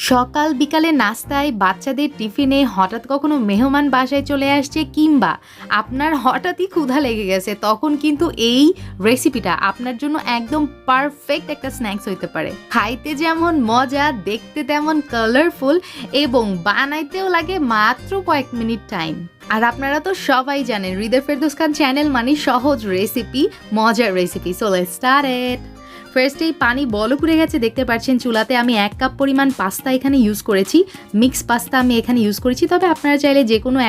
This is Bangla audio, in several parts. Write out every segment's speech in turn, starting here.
সকাল বিকালে নাস্তায় বাচ্চাদের টিফিনে হঠাৎ কখনো মেহমান বাসায় চলে আসছে কিংবা আপনার হঠাৎই ক্ষুধা লেগে গেছে, তখন কিন্তু এই রেসিপিটা আপনার জন্য একদম পারফেক্ট একটা স্ন্যাক্স হইতে পারে। খাইতে যেমন মজা, দেখতে তেমন কালারফুল এবং বানাইতেও লাগে মাত্র কয়েক মিনিট টাইম। আর আপনারা তো সবাই জানেন হৃদয় ফেরদৌস খান চ্যানেল মানে সহজ রেসিপি, মজার recipe. So let's start it. ফার্স্টেই পানি বল করে গেছে, দেখতে পাচ্ছেন চুলাতে আমি 1 কাপ পরিমাণ পাস্তা এখানে ইউজ করেছি। মিক্স পাস্তা আমি এখানে ইউজ করেছি, তবে আপনারা চাইলে যে কোনো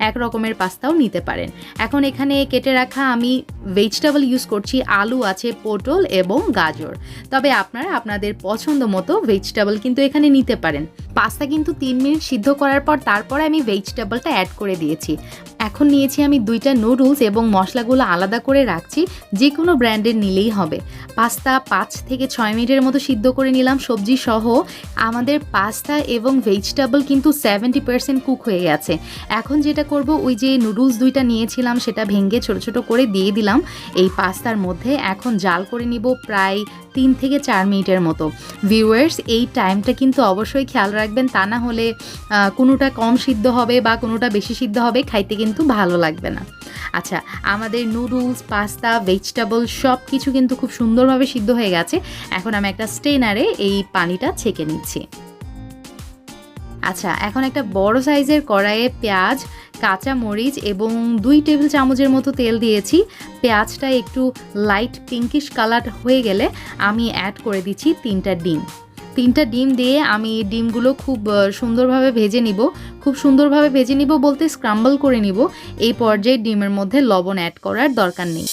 এক রকমের পাস্তাও নিতে পারেন। এখন এখানে কেটে রাখা আমি ভেজিটেবল ইউজ করছি, আলু আছে, পটল এবং গাজর। তবে আপনারা আপনাদের পছন্দ মতো ভেজিটেবল কিন্তু এখানে নিতে পারেন। পাস্তা কিন্তু 3 মিনিট সিদ্ধ করার পর তারপরে আমি ভেজিটেবলটা অ্যাড করে দিয়েছি। এখন নিয়েছি আমি 2টা নুডলস এবং মশলাগুলো আলাদা করে রাখছি, যে কোনো ব্র্যান্ডের নিলেই হবে। পাস্তা 5 থেকে 6 মিনিটের মতো সিদ্ধ করে নিলাম সবজি সহ। আমাদের পাস্তা এবং ভেজিটেবল কিন্তু 70% কুক হয়ে গেছে। এখন যেটা করব, ওই যে নুডলস 2টা নিয়েছিলাম সেটা ভেঙে ছোট ছোট করে দিয়ে দিলাম এই পাস্তার মধ্যে। এখন জাল করে নিব প্রায় 3 থেকে 4 মিনিটের মতো। ভিউয়ার্স, এই টাইমটা কিন্তু অবশ্যই খেয়াল রাখবেন, তা না হলে কোনোটা কম সিদ্ধ হবে বা কোনোটা বেশি সিদ্ধ হবে, খাইতে কিন্তু ভালো লাগবে না। আচ্ছা, আমাদের নুডলস, পাস্তা, ভেজিটেবল সব কিছু কিন্তু খুব সুন্দরভাবে সিদ্ধ হয়ে গেছে। এখন আমি একটা স্ট্রেনারে এই পানিটা ছেঁকে নিচ্ছি। আচ্ছা, এখন একটা বড় সাইজের কড়াইয়ে পেঁয়াজ, কাঁচা মরিচ এবং 2 টেবিল চামচের মতো তেল দিয়েছি। পেঁয়াজটা একটু লাইট পিঙ্কিশ কালার হয়ে গেলে আমি অ্যাড করে দিচ্ছি 3টা ডিম। 3টা ডিম দিয়ে আমি ডিমগুলো খুব সুন্দরভাবে ভেজে নিব। খুব সুন্দরভাবে ভেজে নিব বলতে স্ক্রাম্বল করে নিব। এই পর্যায়ে ডিমের মধ্যে লবণ অ্যাড করার দরকার নেই।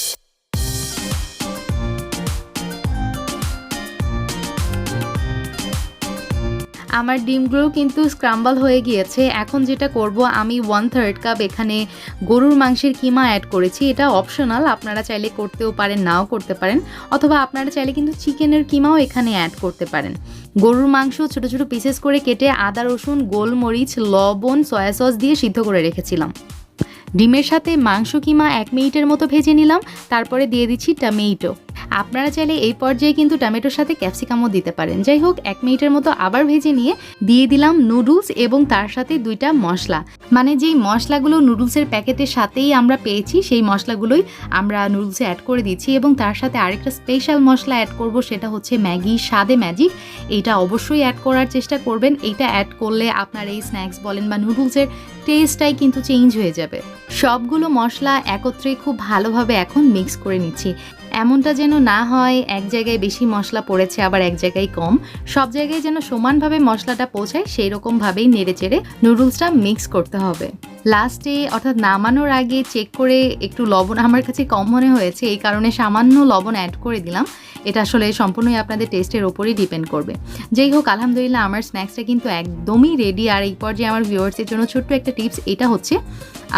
আমার ডিমগুলো কিন্তু স্ক্রাম্বল হয়ে গিয়েছে। এখন যেটা করব, আমি 1/3 কাপ এখানে গরুর মাংসের কিমা অ্যাড করেছি। এটা অপশনাল, আপনারা চাইলে করতেও পারেন, নাও করতে পারেন, অথবা আপনারা চাইলে কিন্তু চিকেনের কিমাও এখানে অ্যাড করতে পারেন। গরুর মাংস ছোট ছোট পিসেস করে কেটে আদা, রসুন, গোলমরিচ, লবণ, সয়া সস দিয়ে সিদ্ধ করে রেখেছিলাম। ডিমের সাথে মাংস কিমা 1 মিনিটের মতো ভেজে নিলাম। তারপরে দিয়ে দিচ্ছি টমেটো। আপনারা চাইলে এই পর্যায়ে কিন্তু টমেটোর সাথে ক্যাপসিকামও দিতে পারেন। যাই হোক, 1 মিনিটের মতো আবার ভেজে নিয়ে দিয়ে দিলাম নুডলস এবং তার সাথে 2টা মশলা। মানে যেই মশলাগুলো নুডলসের প্যাকেটের সাথেই আমরা পেয়েছি, সেই মশলাগুলোই আমরা নুডলসে অ্যাড করে দিচ্ছি। এবং তার সাথে আরেকটা স্পেশাল মশলা অ্যাড করব, সেটা হচ্ছে ম্যাগি, স্বাদে ম্যাজিক। এইটা অবশ্যই অ্যাড করার চেষ্টা করবেন। এইটা অ্যাড করলে আপনার এই স্ন্যাক্স বলেন বা নুডলসের টেস্টটাই কিন্তু চেঞ্জ হয়ে যাবে। সবগুলো মশলা একত্রে খুব ভালোভাবে এখন মিক্স করে নিচ্ছি। এমনটা যেন না হয় এক জায়গায় বেশি মশলা পড়েছে আবার এক জায়গায় কম, সব জায়গায় যেন সমানভাবে মশলাটা পৌঁছায় সেই রকমভাবেই নেড়ে চেড়ে নুডলসটা মিক্স করতে হবে। লাস্টে অর্থাৎ নামানোর আগে চেক করে একটু লবণ আমার কাছে কম মনে হয়েছে, এই কারণে সামান্য লবণ অ্যাড করে দিলাম। এটা আসলে সম্পূর্ণই আপনাদের টেস্টের ওপরই ডিপেন্ড করবে। যেই হোক, আলহামদুলিল্লাহ আমার স্ন্যাক্সটা কিন্তু একদমই রেডি। আর এই পর্যায়ে আমার ভিউয়ার্সের জন্য ছোট্ট একটা টিপস, এটা হচ্ছে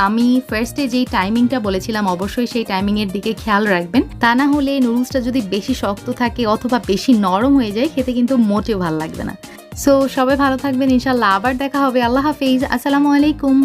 আমি ফার্স্টে যেই টাইমিংটা বলেছিলাম অবশ্যই সেই টাইমিংয়ের দিকে খেয়াল রাখবেন, তা না হলে নুডলসটা যদি বেশি শক্ত থাকে অথবা বেশি নরম হয়ে যায়, খেতে কিন্তু মোটেও ভালো লাগবে না। সো সবাই ভালো থাকবেন, ইনশাল্লাহ আবার দেখা হবে। আল্লাহ হাফেজ, আসসালামু আলাইকুম।